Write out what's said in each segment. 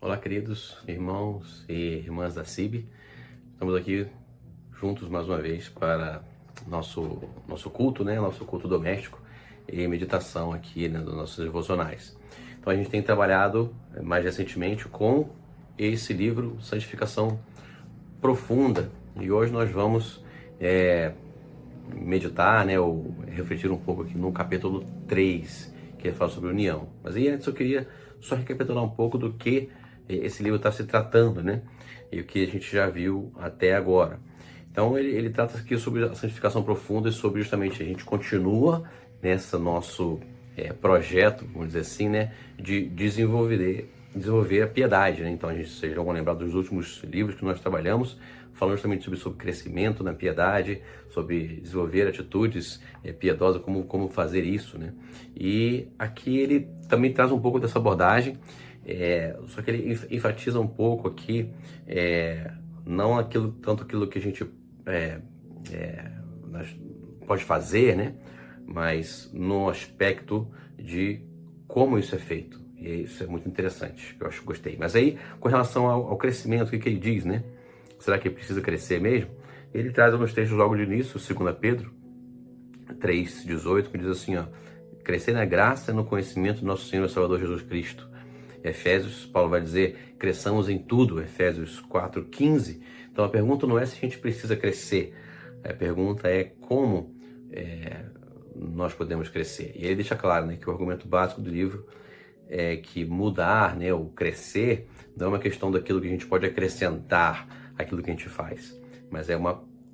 Olá, queridos irmãos e irmãs da CIB. Estamos aqui juntos mais uma vez para nosso culto, né? Nosso culto doméstico e meditação aqui, né, dos nossos devocionais. Então a gente tem trabalhado mais recentemente com esse livro, Santificação Profunda. E hoje nós vamos meditar, né, ou refletir um pouco aqui no capítulo 3, que fala sobre união. Mas aí antes eu queria só recapitular um pouco do que esse livro está se tratando, né? E o que a gente já viu até agora. Então ele trata aqui sobre a santificação profunda e sobre justamente a gente continua nesse nosso projeto, vamos dizer assim, né? De desenvolver a piedade, né? Então vocês vão lembrar dos últimos livros que nós trabalhamos, falando justamente sobre crescimento na piedade, sobre desenvolver atitudes piedosas, como fazer isso, né? E aqui ele também traz um pouco dessa abordagem, só que ele enfatiza um pouco aqui, não tanto aquilo que a gente pode fazer, né? Mas no aspecto de como isso é feito. E isso é muito interessante, eu acho que gostei. Mas aí, com relação ao crescimento, o que ele diz, né? Será que precisa crescer mesmo? Ele traz alguns textos logo de início, 2 Pedro 3,18, que diz assim, ó: crescer na graça e no conhecimento do nosso Senhor e Salvador Jesus Cristo. Efésios, Paulo vai dizer, cresçamos em tudo, Efésios 4,15. Então a pergunta não é se a gente precisa crescer, a pergunta é como nós podemos crescer. E ele deixa claro, né, que o argumento básico do livro é que mudar, né, ou crescer, não é uma questão daquilo que a gente pode acrescentar àquilo que a gente faz, mas é um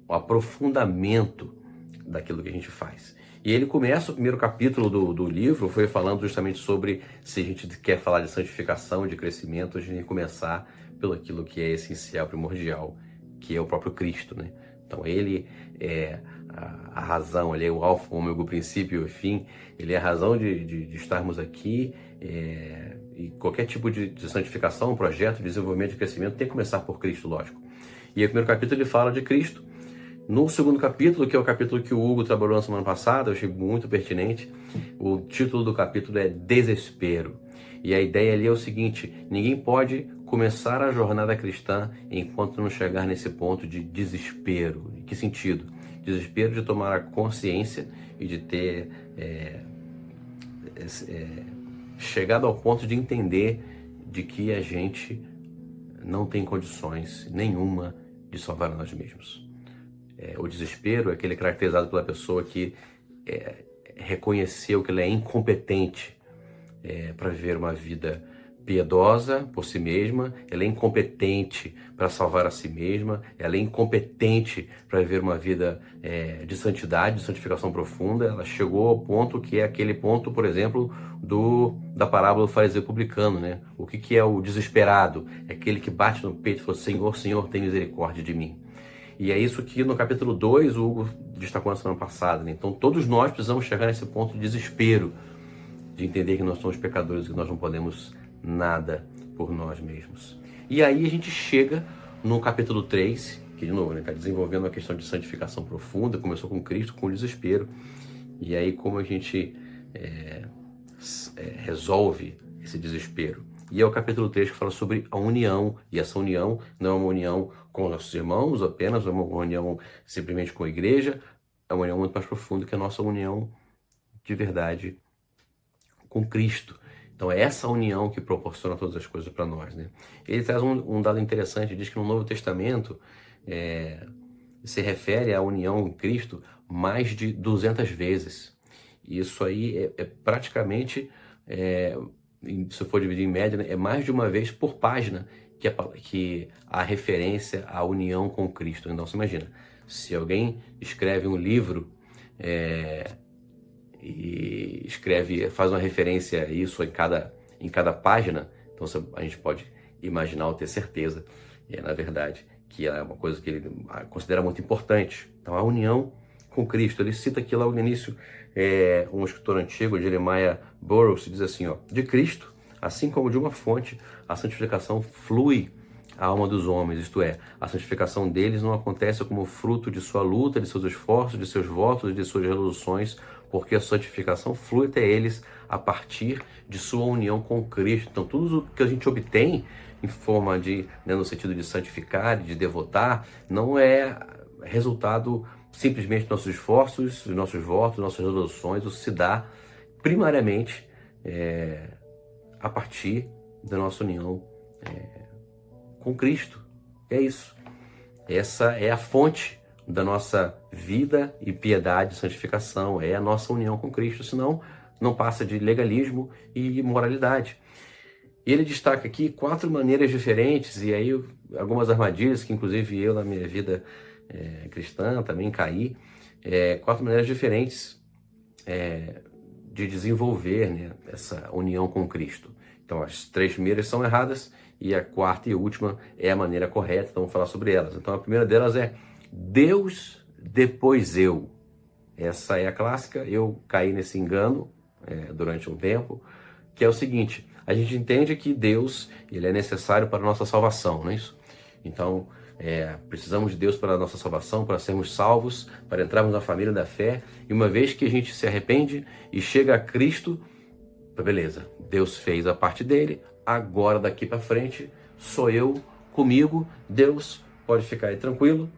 aprofundamento daquilo que a gente faz. E ele começa o primeiro capítulo do livro, foi falando justamente sobre, se a gente quer falar de santificação, de crescimento, a gente tem que começar pelo aquilo que é essencial, primordial, que é o próprio Cristo, né? Então ele é a razão, ele é o alfa, o ômega, o princípio e o fim, ele é a razão de estarmos aqui, e qualquer tipo de santificação, projeto, de desenvolvimento, de crescimento tem que começar por Cristo, lógico. E o primeiro capítulo ele fala de Cristo. No segundo capítulo, que é o capítulo que o Hugo trabalhou na semana passada, eu achei muito pertinente, o título do capítulo é Desespero. E a ideia ali é o seguinte: ninguém pode começar a jornada cristã enquanto não chegar nesse ponto de desespero. Em que sentido? Desespero de tomar a consciência e de ter chegado ao ponto de entender de que a gente não tem condições nenhuma de salvar a nós mesmos. O desespero é aquele caracterizado pela pessoa que reconheceu que ela é incompetente para viver uma vida piedosa por si mesma, ela é incompetente para salvar a si mesma, ela é incompetente para viver uma vida de santidade, de santificação profunda. Ela chegou ao ponto que é aquele ponto, por exemplo, da parábola do fariseu publicano, né? O que é o desesperado? É aquele que bate no peito e fala: Senhor, Senhor, tem misericórdia de mim. E é isso que no capítulo 2 o Hugo destacou na semana passada, né? Então todos nós precisamos chegar nesse ponto de desespero, de entender que nós somos pecadores e que nós não podemos nada por nós mesmos. E aí a gente chega no capítulo 3, que de novo está desenvolvendo uma questão de santificação profunda, começou com Cristo, com o desespero. E aí como a gente resolve esse desespero. E é o capítulo 3 que fala sobre a união, e essa união não é uma união com nossos irmãos apenas, não é uma união simplesmente com a igreja, é uma união muito mais profunda, que é a nossa união de verdade com Cristo. Então é essa união que proporciona todas as coisas para nós, né? Ele traz um dado interessante, diz que no Novo Testamento se refere à união em Cristo mais de 200 vezes. Isso aí é praticamente, se for dividir em média, né, é mais de uma vez por página que a referência à união com Cristo. Então você imagina, se alguém escreve um livro e faz uma referência a isso em cada página, então a gente pode imaginar ou ter certeza, na verdade, que é uma coisa que ele considera muito importante. Então a união com Cristo. Ele cita aqui logo no início um escritor antigo, Jeremiah Burroughs, diz assim, ó: de Cristo, assim como de uma fonte, a santificação flui à alma dos homens, isto é, a santificação deles não acontece como fruto de sua luta, de seus esforços, de seus votos e de suas resoluções porque a santificação flui até eles a partir de sua união com Cristo. Então, tudo o que a gente obtém em forma de, né, no sentido de santificar, de devotar, não é resultado simplesmente dos nossos esforços, dos nossos votos, das nossas resoluções. Isso se dá primariamente a partir da nossa união com Cristo. É isso. Essa é a fonte da nossa vida e piedade e santificação, é a nossa união com Cristo, senão não passa de legalismo e imoralidade. E ele destaca aqui 4 maneiras diferentes, e aí algumas armadilhas que inclusive eu na minha vida cristã também caí, 4 maneiras diferentes de desenvolver, né, essa união com Cristo. Então as 3 primeiras são erradas e a 4ª e última é a maneira correta, então vamos falar sobre elas. Então a primeira delas é Deus, depois eu. Essa é a clássica, eu caí nesse engano durante um tempo, que é o seguinte: a gente entende que Deus, ele é necessário para a nossa salvação, não é isso? Então, precisamos de Deus para a nossa salvação, para sermos salvos, para entrarmos na família da fé, e uma vez que a gente se arrepende e chega a Cristo, beleza, Deus fez a parte dele, agora daqui para frente sou eu comigo, Deus pode ficar aí tranquilo,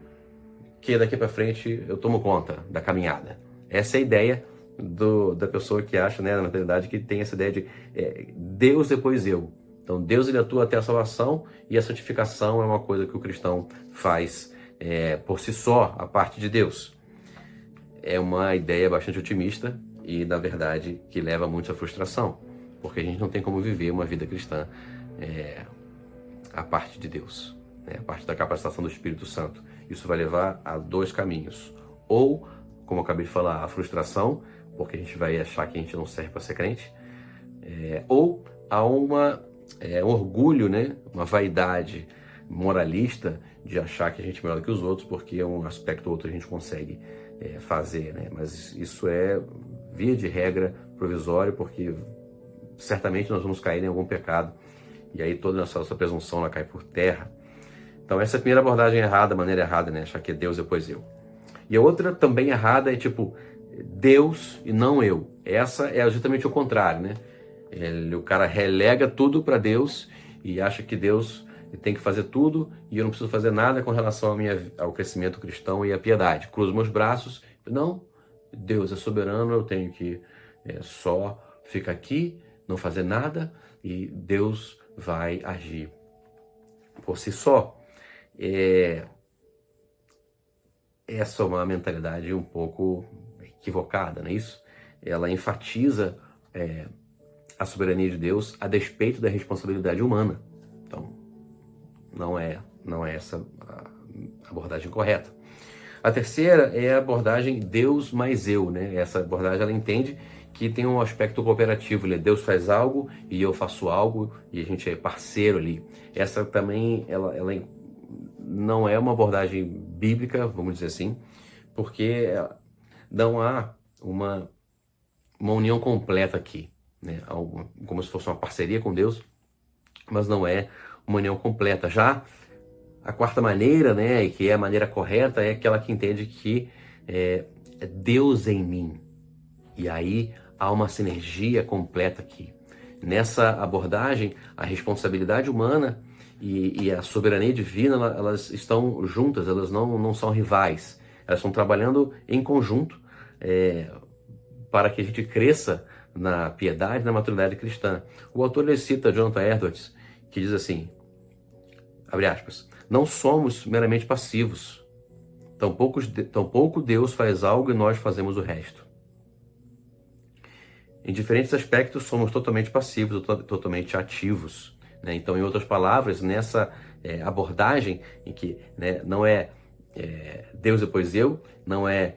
que daqui para frente eu tomo conta da caminhada. Essa é a ideia da pessoa que acha, né, na mentalidade, que tem essa ideia de Deus depois eu. Então Deus, ele atua até a salvação, e a santificação é uma coisa que o cristão faz por si só, a parte de Deus. É uma ideia bastante otimista e, na verdade, que leva muito à frustração, porque a gente não tem como viver uma vida cristã a parte de Deus, a parte da capacitação do Espírito Santo. Isso vai levar a 2 caminhos. Ou, como eu acabei de falar, a frustração, porque a gente vai achar que a gente não serve para ser crente, ou a um orgulho, né? Uma vaidade moralista de achar que a gente é melhor do que os outros, porque um aspecto ou outro a gente consegue fazer, né? Mas isso é, via de regra, provisório, porque certamente nós vamos cair em algum pecado, e aí toda a nossa presunção ela cai por terra. Então essa é a primeira abordagem errada, a maneira errada, né? Achar que é Deus depois eu. E a outra também errada é tipo Deus e não eu. Essa é justamente o contrário, né? O cara relega tudo para Deus e acha que Deus tem que fazer tudo e eu não preciso fazer nada com relação ao crescimento cristão e à piedade. Cruzo meus braços. Não, Deus é soberano, eu tenho que só ficar aqui, não fazer nada, e Deus vai agir por si só. Essa é uma mentalidade um pouco equivocada, não é isso? Ela enfatiza a soberania de Deus a despeito da responsabilidade humana. Então, não é essa a abordagem correta. A terceira é a abordagem Deus mais eu, né? Essa abordagem, ela entende que tem um aspecto cooperativo, né? Deus faz algo e eu faço algo e a gente é parceiro ali. Essa também, ela não é uma abordagem bíblica, vamos dizer assim, porque não há uma união completa aqui, né? Como se fosse uma parceria com Deus, mas não é uma união completa. Já a 4ª maneira, né, e que é a maneira correta, é aquela que entende que é Deus em mim. E aí há uma sinergia completa aqui. Nessa abordagem, a responsabilidade humana e a soberania divina, elas estão juntas, elas não são rivais. Elas estão trabalhando em conjunto para que a gente cresça na piedade e na maturidade cristã. O autor, ele cita Jonathan Edwards, que diz assim, abre aspas, não somos meramente passivos, tampouco Deus faz algo e nós fazemos o resto. Em diferentes aspectos somos totalmente passivos, totalmente ativos, né? Então, em outras palavras, nessa abordagem em que, né, não é Deus depois eu, não é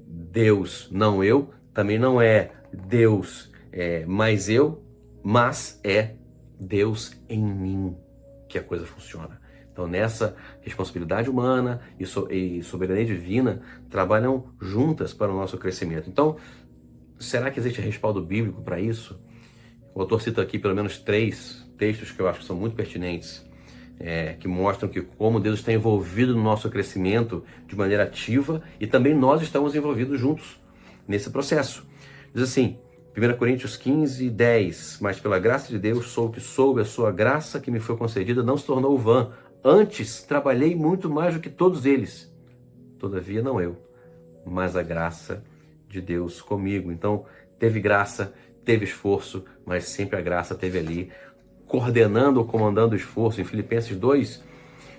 Deus não eu, também não é Deus mais eu, mas é Deus em mim que a coisa funciona. Então, nessa responsabilidade humana e soberania divina trabalham juntas para o nosso crescimento. Então, será que existe respaldo bíblico para isso? O autor cita aqui pelo menos 3 textos que eu acho que são muito pertinentes, que mostram que como Deus está envolvido no nosso crescimento de maneira ativa e também nós estamos envolvidos juntos. nesse processo. Diz assim, 1 Coríntios 15, 10, mas pela graça de Deus sou o que sou, e a sua graça que me foi concedida não se tornou vã. Antes trabalhei muito mais do que todos eles. Todavia não eu, mas a graça de Deus comigo. Então teve graça, teve esforço, mas sempre a graça teve ali, coordenando ou comandando o esforço. Em Filipenses 2,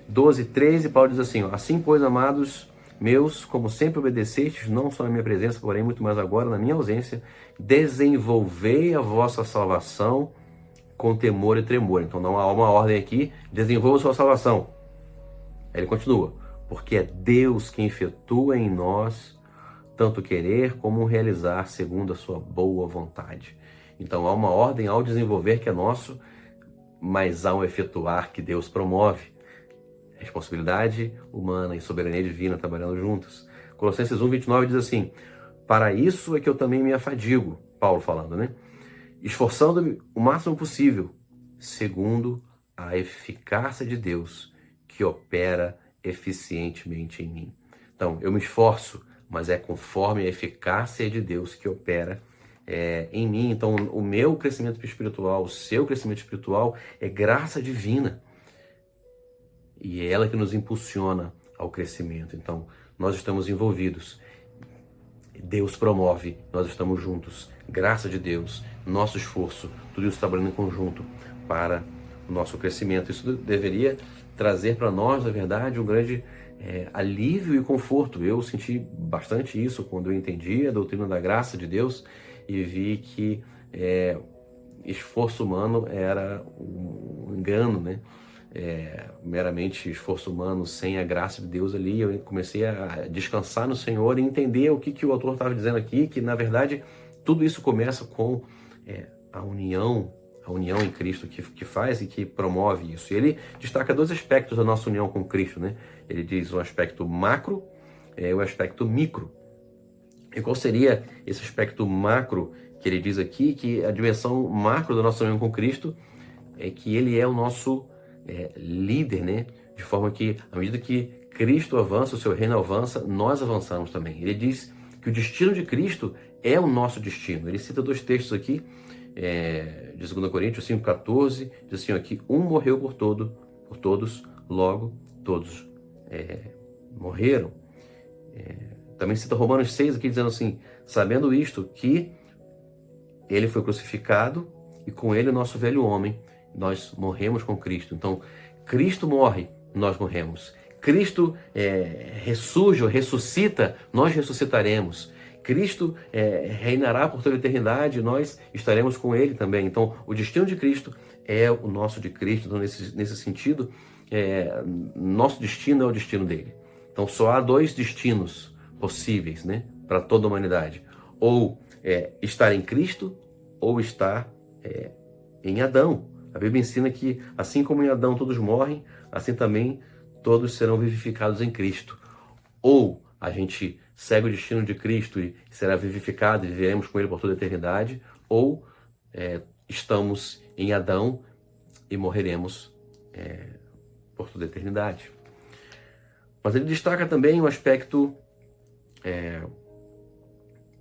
12, 13, Paulo diz assim, ó, assim, pois, amados meus, como sempre obedecestes, não só na minha presença, porém muito mais agora na minha ausência, desenvolvei a vossa salvação com temor e tremor. Então não há uma ordem aqui, desenvolva a sua salvação. Aí ele continua, porque é Deus quem efetua em nós tanto querer como realizar segundo a sua boa vontade. Então há uma ordem ao desenvolver que é nosso, mas há um efetuar que Deus promove. Responsabilidade humana e soberania divina trabalhando juntos. Colossenses 1, 29 diz assim, para isso é que eu também me afadigo, Paulo falando, né? Esforçando-me o máximo possível, segundo a eficácia de Deus, que opera eficientemente em mim. Então, eu me esforço, mas é conforme a eficácia de Deus que opera em mim. Então, o meu crescimento espiritual, o seu crescimento espiritual é graça divina. E é ela que nos impulsiona ao crescimento. Então, nós estamos envolvidos. Deus promove, nós estamos juntos. Graça de Deus, nosso esforço, tudo isso trabalhando em conjunto para o nosso crescimento. Isso deveria trazer para nós, na verdade, um grande alívio e conforto. Eu senti bastante isso quando eu entendi a doutrina da graça de Deus e vi que esforço humano era um engano, né? Meramente esforço humano sem a graça de Deus ali. Eu comecei a descansar no Senhor e entender o que o autor estava dizendo aqui, que na verdade tudo isso começa com a união em Cristo que faz e que promove isso. E ele destaca dois aspectos da nossa união com Cristo, né? Ele diz um aspecto macro e um aspecto micro. E qual seria esse aspecto macro que ele diz aqui? Que a dimensão macro da nossa união com Cristo é que ele é o nosso líder, né? De forma que, à medida que Cristo avança, o seu reino avança, nós avançamos também. Ele diz que o destino de Cristo é o nosso destino. Ele cita dois textos aqui, de 2 Coríntios 5,14, diz assim, aqui, um morreu por todos, logo todos morreram. Também cita Romanos 6 aqui, dizendo assim, sabendo isto, que ele foi crucificado e com ele o nosso velho homem, nós morremos com Cristo. Então, Cristo morre, nós morremos. Cristo ressurge ou ressuscita, nós ressuscitaremos. Cristo reinará por toda a eternidade, nós estaremos com Ele também. Então, o destino de Cristo é o nosso de Cristo. Então, nesse sentido, nosso destino é o destino dele. Então, só há dois destinos possíveis, né, para toda a humanidade. Ou estar em Cristo, ou estar em Adão. A Bíblia ensina que, assim como em Adão todos morrem, assim também todos serão vivificados em Cristo. Ou a gente segue o destino de Cristo e será vivificado e viveremos com Ele por toda a eternidade, ou estamos em Adão e morreremos por toda a eternidade. Mas ele destaca também um aspecto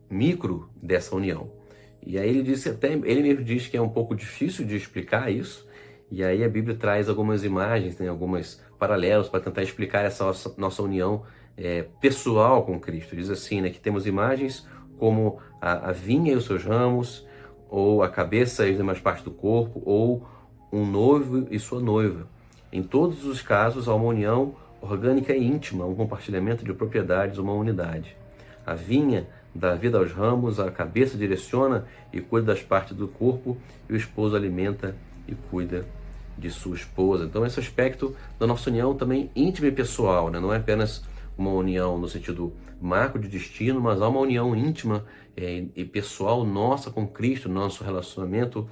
micro dessa união. E aí ele mesmo diz que é um pouco difícil de explicar isso, e aí a Bíblia traz algumas imagens, tem alguns paralelos para tentar explicar essa nossa união pessoal com Cristo. Diz assim, né, que temos imagens como a vinha e os seus ramos, ou a cabeça e as demais partes do corpo, ou um noivo e sua noiva. Em todos os casos há uma união orgânica e íntima, um compartilhamento de propriedades, uma unidade. A vinha dá vida aos ramos, a cabeça direciona e cuida das partes do corpo, e o esposo alimenta e cuida de sua esposa. Então esse aspecto da nossa união também íntima e pessoal, né? Não é apenas uma união no sentido macro de destino, mas há uma união íntima e pessoal nossa com Cristo, nosso relacionamento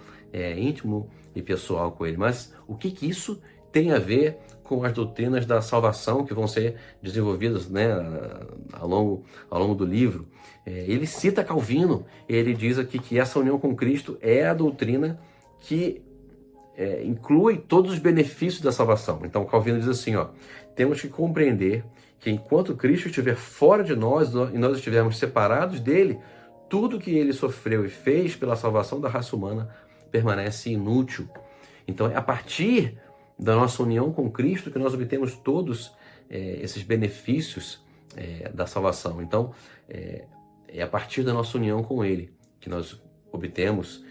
íntimo e pessoal com Ele. Mas o que isso tem a ver com as doutrinas da salvação que vão ser desenvolvidas, né, ao longo do livro? Ele cita Calvino, ele diz aqui que essa união com Cristo é a doutrina que inclui todos os benefícios da salvação. Então Calvino diz assim, temos que compreender que enquanto Cristo estiver fora de nós e nós estivermos separados dele, tudo que ele sofreu e fez pela salvação da raça humana permanece inútil. Então é a partir da nossa união com Cristo que nós obtemos todos esses benefícios da salvação. Então é a partir da nossa união com Ele que nós obtemos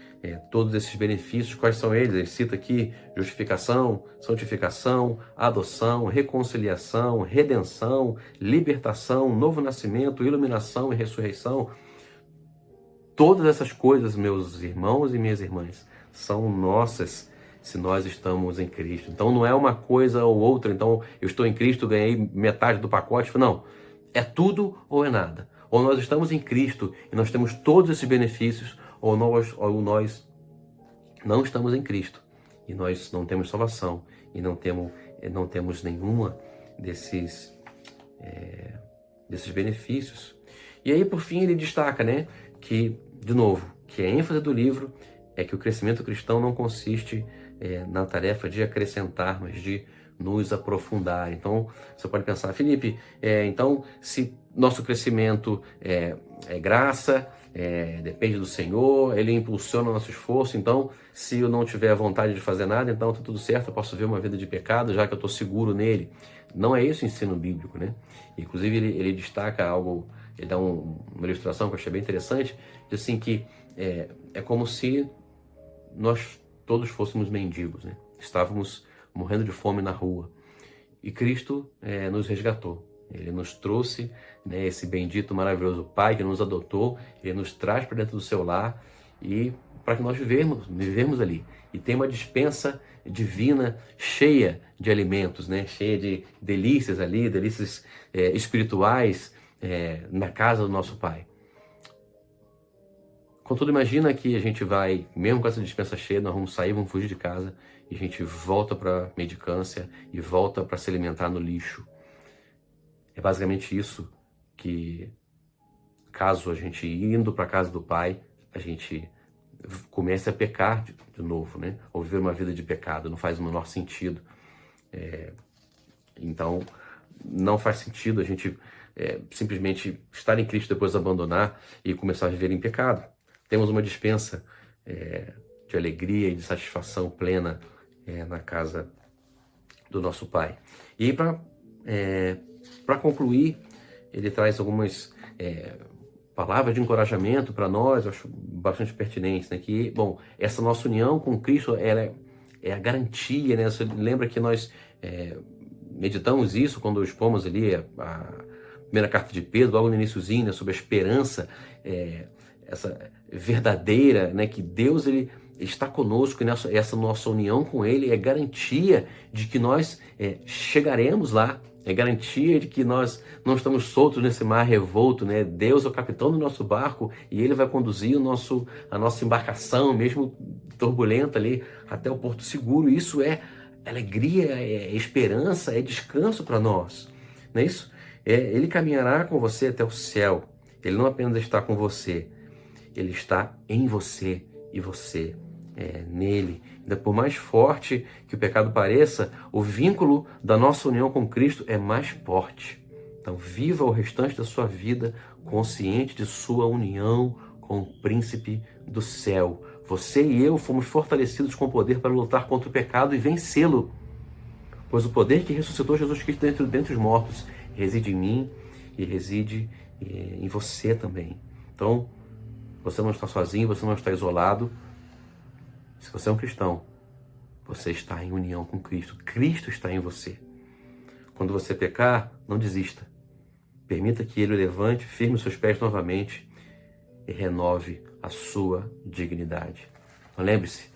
todos esses benefícios. Quais são eles? Ele cita aqui justificação, santificação, adoção, reconciliação, redenção, libertação, novo nascimento, iluminação e ressurreição. Todas essas coisas, meus irmãos e minhas irmãs, são nossas se nós estamos em Cristo. Então não é uma coisa ou outra. Então eu estou em Cristo, ganhei metade do pacote. Não, é tudo ou é nada. Ou nós estamos em Cristo e nós temos todos esses benefícios, ou nós não estamos em Cristo e nós não temos salvação e não temos nenhuma desses benefícios. E aí, por fim, ele destaca, que, de novo, que a ênfase do livro é que o crescimento cristão não consiste na tarefa de acrescentar, mas de nos aprofundar. Então, você pode pensar, Felipe, então, se nosso crescimento é graça, depende do Senhor, Ele impulsiona o nosso esforço, então, se eu não tiver vontade de fazer nada, então está tudo certo, eu posso ver uma vida de pecado, já que eu estou seguro nele. Não é esse o ensino bíblico, Inclusive, ele destaca algo, ele dá uma ilustração que eu achei bem interessante, diz assim que é como se nós todos fôssemos mendigos, Estávamos morrendo de fome na rua. E Cristo nos resgatou. Ele nos trouxe esse bendito, maravilhoso Pai que nos adotou. Ele nos traz para dentro do seu lar e para que nós vivemos ali. E tem uma dispensa divina cheia de alimentos, cheia de delícias ali, delícias espirituais na casa do nosso Pai. Contudo, imagina que a gente vai, mesmo com essa dispensa cheia, nós vamos sair, vamos fugir de casa e a gente volta para a mendicância e volta para se alimentar no lixo. É basicamente isso que, caso a gente indo para a casa do Pai, a gente comece a pecar de novo, ou viver uma vida de pecado, não faz o menor sentido. Então, não faz sentido a gente simplesmente estar em Cristo, depois abandonar e começar a viver em pecado. Temos uma dispensa de alegria e de satisfação plena na casa do nosso Pai. E para concluir, ele traz algumas palavras de encorajamento para nós, eu acho bastante pertinentes, que, bom, essa nossa união com Cristo ela é a garantia, Você lembra que nós meditamos isso quando expomos ali a primeira carta de Pedro, logo no iniciozinho, sobre a esperança, essa verdadeira, que Deus ele está conosco e essa nossa união com Ele é garantia de que nós chegaremos lá, é garantia de que nós não estamos soltos nesse mar revolto, Deus é o capitão do nosso barco e Ele vai conduzir a nossa embarcação, mesmo turbulenta ali, até o porto seguro. Isso é alegria, é esperança, é descanso para nós, não é isso? Ele caminhará com você até o céu. Ele não apenas está com você, Ele está em você e você nele. Ainda por mais forte que o pecado pareça, o vínculo da nossa união com Cristo é mais forte. Então viva o restante da sua vida consciente de sua união com o príncipe do céu. Você e eu fomos fortalecidos com poder para lutar contra o pecado e vencê-lo. Pois o poder que ressuscitou Jesus Cristo dentre os mortos reside em mim e reside em você também. Então, você não está sozinho, você não está isolado. Se você é um cristão, você está em união com Cristo. Cristo está em você. Quando você pecar, não desista. Permita que Ele o levante, firme os seus pés novamente e renove a sua dignidade. Então, lembre-se,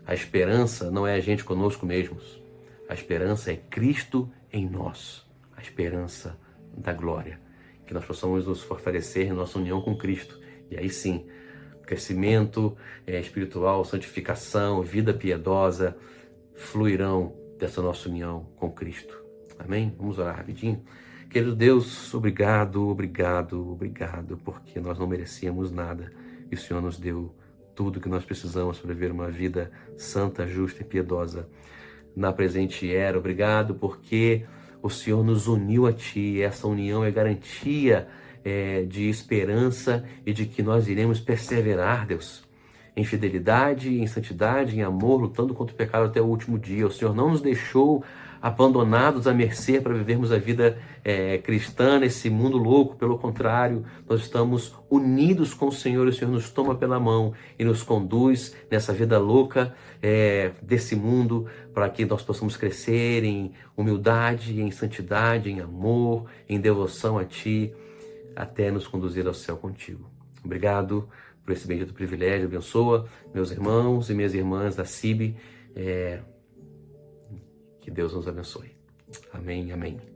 a esperança não é a gente conosco mesmos. A esperança é Cristo em nós. A esperança da glória. Que nós possamos nos fortalecer em nossa união com Cristo. E aí sim, crescimento espiritual, santificação, vida piedosa fluirão dessa nossa união com Cristo. Amém? Vamos orar rapidinho. Querido Deus, obrigado, obrigado, obrigado, porque nós não merecíamos nada e o Senhor nos deu tudo que nós precisamos para viver uma vida santa, justa e piedosa na presente era. Obrigado porque o Senhor nos uniu a Ti e essa união é garantia de esperança e de que nós iremos perseverar, Deus, em fidelidade, em santidade, em amor, lutando contra o pecado até o último dia. O Senhor não nos deixou abandonados à mercê para vivermos a vida cristã nesse mundo louco. Pelo contrário, nós estamos unidos com o Senhor. O Senhor nos toma pela mão e nos conduz nessa vida louca desse mundo, para que nós possamos crescer em humildade, em santidade, em amor, em devoção a Ti, até nos conduzir ao céu contigo. Obrigado por esse bendito privilégio. Abençoa meus irmãos e minhas irmãs da CIB. Que Deus nos abençoe. Amém, amém.